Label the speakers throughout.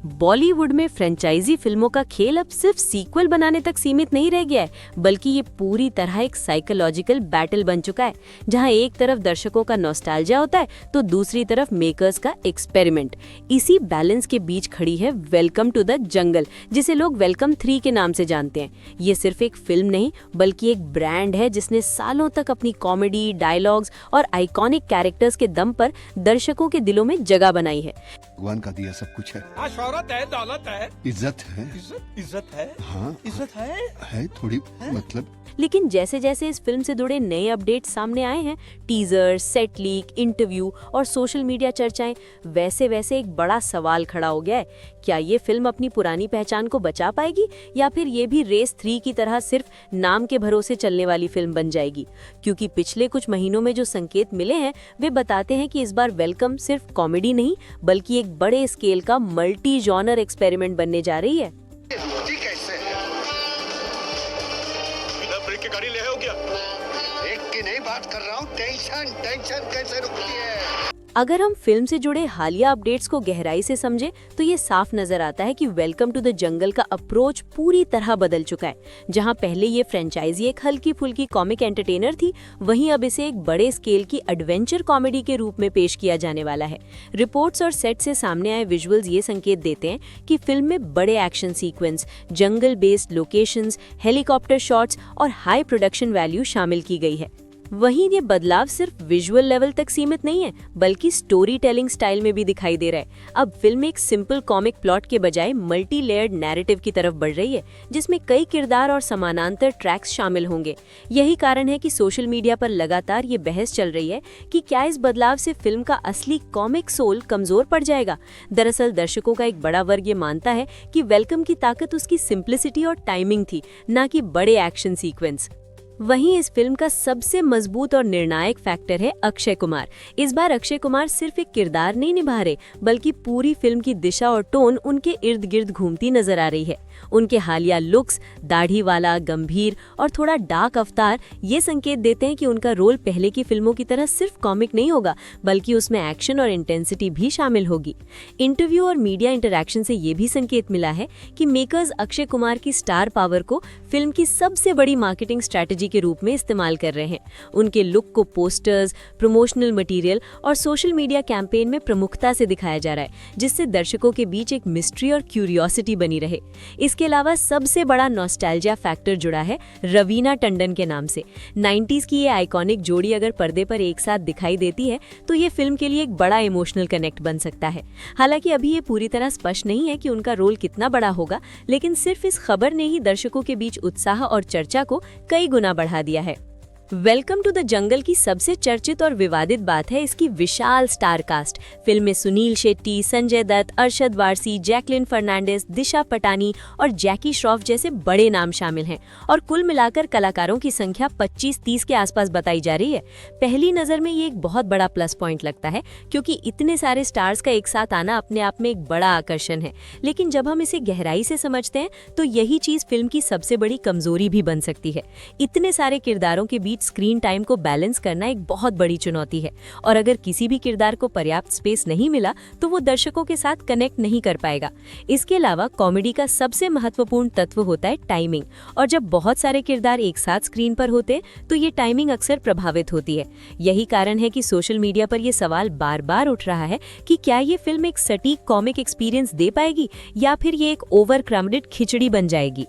Speaker 1: बॉलीवुड में फ्रेंचाइजी फिल्मों का खेल अब सिर्फ सीक्वल बनाने तक सीमित नहीं रह गया है, बल्कि ये पूरी तरह एक साइकोलॉजिकल बैटल बन चुका है, जहां एक तरफ दर्शकों का नॉस्टैल्जिया होता है तो दूसरी तरफ मेकर्स का एक्सपेरिमेंट। इसी बैलेंस के बीच खड़ी है वेलकम टू द जंगल, जिसे लोग वेलकम 3 के नाम से जानते हैं। ये सिर्फ एक फिल्म नहीं बल्कि एक ब्रांड है जिसने सालों तक अपनी कॉमेडी, डायलॉग्स और आइकॉनिक कैरेक्टर्स के दम पर दर्शकों के दिलों में जगह बनाई है।
Speaker 2: भगवान का दिया सब कुछ है।
Speaker 3: शौहरत है, दौलत है,
Speaker 2: इज्जत है।
Speaker 3: इज्जत है।
Speaker 2: हाँ,
Speaker 3: इज्जत है
Speaker 2: थोड़ी मतलब।
Speaker 1: लेकिन जैसे जैसे इस फिल्म से जुड़े नए अपडेट सामने आए हैं, टीजर, सेट लीक, इंटरव्यू और सोशल मीडिया चर्चाएं, वैसे वैसे एक बड़ा सवाल खड़ा हो गया है। क्या ये फिल्म अपनी पुरानी पहचान को बचा पाएगी या फिर ये भी रेस 3 की तरह सिर्फ नाम के भरोसे चलने वाली फिल्म बन जाएगी? क्योंकि पिछले कुछ महीनों में जो संकेत मिले हैं वे बताते हैं कि इस बार वेलकम सिर्फ कॉमेडी नहीं बल्कि एक बड़े स्केल का मल्टी जॉनर एक्सपेरिमेंट बनने जा रही है।
Speaker 3: ब्रेक की गाड़ी ले आओ क्या?
Speaker 2: एक की नहीं बात कर रहा हूँ। टेंशन कैसे रुकती है?
Speaker 1: अगर हम फिल्म से जुड़े हालिया अपडेट्स को गहराई से समझें तो ये साफ नजर आता है कि वेलकम टू द जंगल का अप्रोच पूरी तरह बदल चुका है। जहां पहले ये फ्रेंचाइजी एक हल्की फुल्की कॉमिक एंटरटेनर थी, वहीं अब इसे एक बड़े स्केल की एडवेंचर कॉमेडी के रूप में पेश किया जाने वाला है। रिपोर्ट्स और सेट से सामने आए विजुअल्स ये संकेत देते हैं कि फिल्म में बड़े एक्शन सीक्वेंस, जंगल बेस्ड लोकेशंस, हेलीकॉप्टर शॉट्स और हाई प्रोडक्शन वैल्यू शामिल की गई है। वहीं ये बदलाव सिर्फ विजुअल लेवल तक सीमित नहीं है बल्कि स्टोरी टेलिंग स्टाइल में भी दिखाई दे रहा है। अब फिल्म एक सिंपल कॉमिक प्लॉट के बजाय मल्टी लेयर्ड नैरेटिव की तरफ बढ़ रही है, जिसमें कई किरदार और समानांतर ट्रैक्स शामिल होंगे। यही कारण है कि सोशल मीडिया पर लगातार ये बहस चल रही है कि क्या इस बदलाव से फिल्म का असली कॉमिक सोल कमजोर पड़ जाएगा। दरअसल दर्शकों का एक बड़ा वर्ग ये मानता है कि वेलकम की ताकत उसकी सिंप्लिसिटी और टाइमिंग थी, न कि बड़े एक्शन सीक्वेंस। वहीं इस फिल्म का सबसे मजबूत और निर्णायक फैक्टर है अक्षय कुमार। इस बार अक्षय कुमार सिर्फ एक किरदार नहीं निभा रहे बल्कि पूरी फिल्म की दिशा और टोन उनके इर्द गिर्द घूमती नजर आ रही है। उनके हालिया लुक्स, दाढ़ी वाला, गंभीर और थोड़ा डार्क अवतार ये संकेत देते हैं कि उनका रोल पहले की फिल्मों की तरह सिर्फ कॉमिक नहीं होगा बल्कि उसमें एक्शन और इंटेंसिटी भी शामिल होगी। इंटरव्यू और मीडिया इंटरैक्शन से ये भी संकेत मिला है कि मेकर्स अक्षय कुमार की स्टार पावर को फिल्म की सबसे बड़ी मार्केटिंग स्ट्रैटेजी के रूप में इस्तेमाल कर रहे हैं। उनके लुक को पोस्टर्स, प्रमोशनल मटेरियल और सोशल मीडिया कैंपेन में प्रमुखता से दिखाया जा रहा है, जिससे दर्शकों के बीच एक मिस्ट्री और क्यूरियोसिटी बनी रहे। इसके अलावा सबसे बड़ा नॉस्टैल्जिया फैक्टर जुड़ा है रवीना टंडन के नाम से। 90s की ये आइकॉनिक जोड़ी अगर पर्दे पर एक साथ दिखाई देती है तो ये फिल्म के लिए एक बड़ा इमोशनल कनेक्ट बन सकता है। हालांकि अभी ये पूरी तरह स्पष्ट नहीं है कि उनका रोल कितना बड़ा होगा, लेकिन सिर्फ इस खबर ने ही दर्शकों के बीच उत्साह और चर्चा को कई गुना बढ़ा दिया है। वेलकम टू द जंगल की सबसे चर्चित और विवादित बात है इसकी विशाल स्टार कास्ट। फिल्म में सुनील शेट्टी, संजय दत्त, अरशद वारसी, जैकलिन फर्नांडिस, दिशा पटानी और जैकी श्रॉफ जैसे बड़े नाम शामिल हैं और कुल मिलाकर कलाकारों की संख्या 25-30 के आसपास बताई जा रही है। पहली नजर में ये एक बहुत बड़ा प्लस पॉइंट लगता है क्योंकि इतने सारे स्टार्स का एक साथ आना अपने आप में एक बड़ा आकर्षण है, लेकिन जब हम इसे गहराई से समझते हैं तो यही चीज फिल्म की सबसे बड़ी कमजोरी भी बन सकती है। इतने सारे किरदारों के बीच स्क्रीन टाइम को बैलेंस करना एक बहुत बड़ी चुनौती है और अगर किसी भी किरदार को पर्याप्त स्पेस नहीं मिला तो वो दर्शकों के साथ कनेक्ट नहीं कर पाएगा। इसके अलावा कॉमेडी का सबसे महत्वपूर्ण तत्व होता है टाइमिंग, और जब बहुत सारे किरदार एक साथ स्क्रीन पर होते तो ये टाइमिंग अक्सर प्रभावित होती है। यही कारण है कि सोशल मीडिया पर ये सवाल बार बार उठ रहा है कि क्या ये फिल्म एक सटीक कॉमिक एक्सपीरियंस दे पाएगी या फिर ये एक ओवर क्राउडेड खिचड़ी बन जाएगी।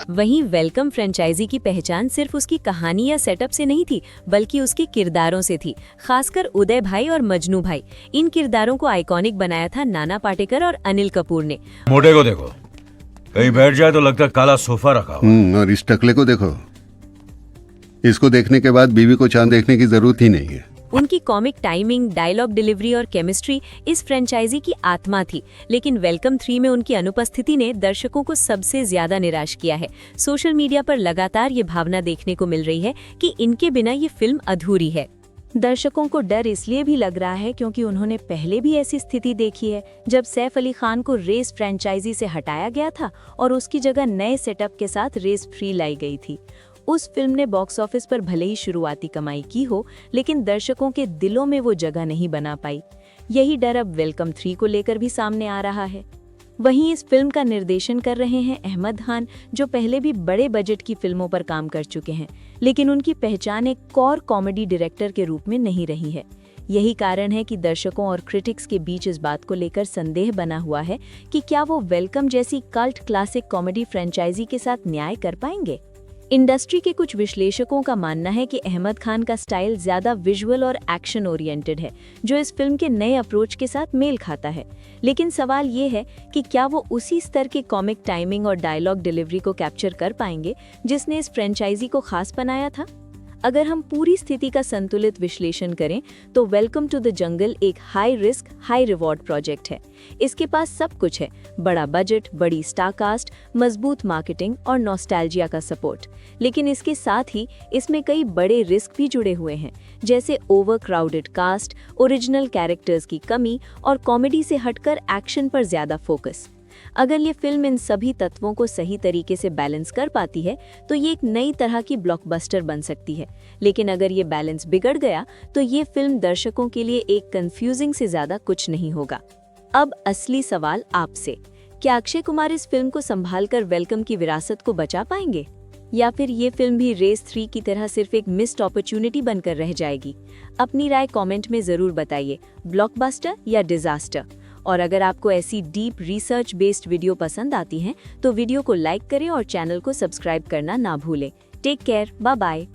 Speaker 1: वहीं वेलकम फ्रेंचाइजी की पहचान सिर्फ उसकी कहानी या सेटअप से नहीं थी बल्कि उसके किरदारों से थी, खासकर उदय भाई और मजनू भाई। इन किरदारों को आइकॉनिक बनाया था नाना पाटेकर और अनिल कपूर ने।
Speaker 4: मोटे को देखो, कहीं बैठ जाए तो लगता काला सोफा रखा हो।
Speaker 2: और इस टकले को देखो, इसको देखने के बाद बीवी को चांद देखने की जरूरत ही नहीं है।
Speaker 1: उनकी कॉमिक टाइमिंग, डायलॉग डिलीवरी और केमिस्ट्री इस फ्रेंचाइजी की आत्मा थी, लेकिन वेलकम 3 में उनकी अनुपस्थिति ने दर्शकों को सबसे ज्यादा निराश किया है। सोशल मीडिया पर लगातार ये भावना देखने को मिल रही है कि इनके बिना ये फिल्म अधूरी है। दर्शकों को डर इसलिए भी लग रहा है क्योंकि उन्होंने पहले भी ऐसी स्थिति देखी है जब सैफ अली खान को रेस फ्रेंचाइजी से हटाया गया था और उसकी जगह नए सेटअप के साथ रेस 3 लाई गई थी। उस फिल्म ने बॉक्स ऑफिस पर भले ही शुरुआती कमाई की हो, लेकिन दर्शकों के दिलों में वो जगह नहीं बना पाई। यही डर अब वेलकम 3 को लेकर भी सामने आ रहा है। वहीं इस फिल्म का निर्देशन कर रहे हैं अहमद खान, जो पहले भी बड़े बजट की फिल्मों पर काम कर चुके हैं, लेकिन उनकी पहचान एक कोर कॉमेडी डायरेक्टर के रूप में नहीं रही है। यही कारण है कि दर्शकों और क्रिटिक्स के बीच इस बात को लेकर संदेह बना हुआ है कि क्या वो वेलकम जैसी कल्ट क्लासिक कॉमेडी फ्रेंचाइजी के साथ न्याय कर पाएंगे। इंडस्ट्री के कुछ विश्लेषकों का मानना है कि अहमद खान का स्टाइल ज्यादा विजुअल और एक्शन ओरिएंटेड है, जो इस फिल्म के नए अप्रोच के साथ मेल खाता है। लेकिन सवाल ये है कि क्या वो उसी स्तर के कॉमिक टाइमिंग और डायलॉग डिलीवरी को कैप्चर कर पाएंगे जिसने इस फ्रेंचाइजी को खास बनाया था। अगर हम पूरी स्थिति का संतुलित विश्लेषण करें तो वेलकम टू द जंगल एक high risk high reward project है। इसके पास सब कुछ है, बड़ा बजट, बड़ी स्टार कास्ट, मजबूत मार्केटिंग और नॉस्टैल्जिया का सपोर्ट। लेकिन इसके साथ ही इसमें कई बड़े रिस्क भी जुड़े हुए हैं, जैसे overcrowded cast, original characters की कमी और कॉमेडी से हटकर एक्शन पर ज्यादा फोकस। अगर ये फिल्म इन सभी तत्वों को सही तरीके से बैलेंस कर पाती है तो ये एक नई तरह की ब्लॉकबस्टर बन सकती है। लेकिन अगर ये बैलेंस बिगड़ गया तो ये फिल्म दर्शकों के लिए एक कंफ्यूजिंग से ज्यादा कुछ नहीं होगा। अब असली सवाल आपसे, क्या अक्षय कुमार इस फिल्म को संभालकर वेलकम की विरासत को बचा पाएंगे, या फिर ये फिल्म भी रेस 3 की तरह सिर्फ एक मिस्ड अपॉर्चुनिटी बनकर रह जाएगी? अपनी राय कमेंट में जरूर बताइए, ब्लॉकबस्टर या डिजास्टर। और अगर आपको ऐसी डीप रिसर्च बेस्ड वीडियो पसंद आती हैं तो वीडियो को लाइक करें और चैनल को सब्सक्राइब करना ना भूलें। Take care, bye bye.